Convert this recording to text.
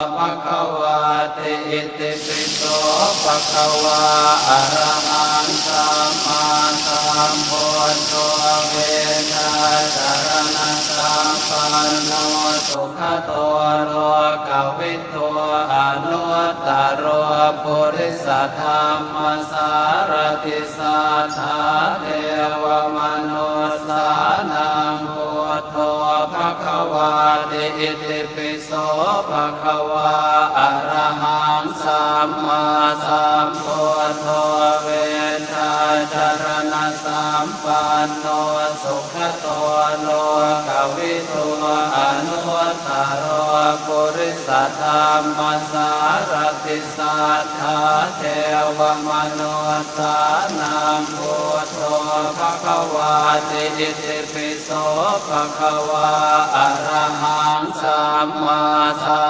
ภะคะวะเตอิติปิโสภะคะวะอะระหังสัมมาสัมพุทโธเวทัสสรณะสัมปันโนสุขโตโลกวิทูอนุตตโรปุริสธรรมสารติสัทธาเทวมนุสสานังพุทโธภะคะวะเตอิติปิโสภะคะวะอะระหังสัมมาสัมพุทโธเวทัสสรณะสัมปันโนสุขโตโลกวิทูอนุตตโรปุริสธรรมสารติสัทธาเทวมนุสสานังพุทโธภะคะวะเตอิติปิโสภะคะวะอะระหังสัมมาสัม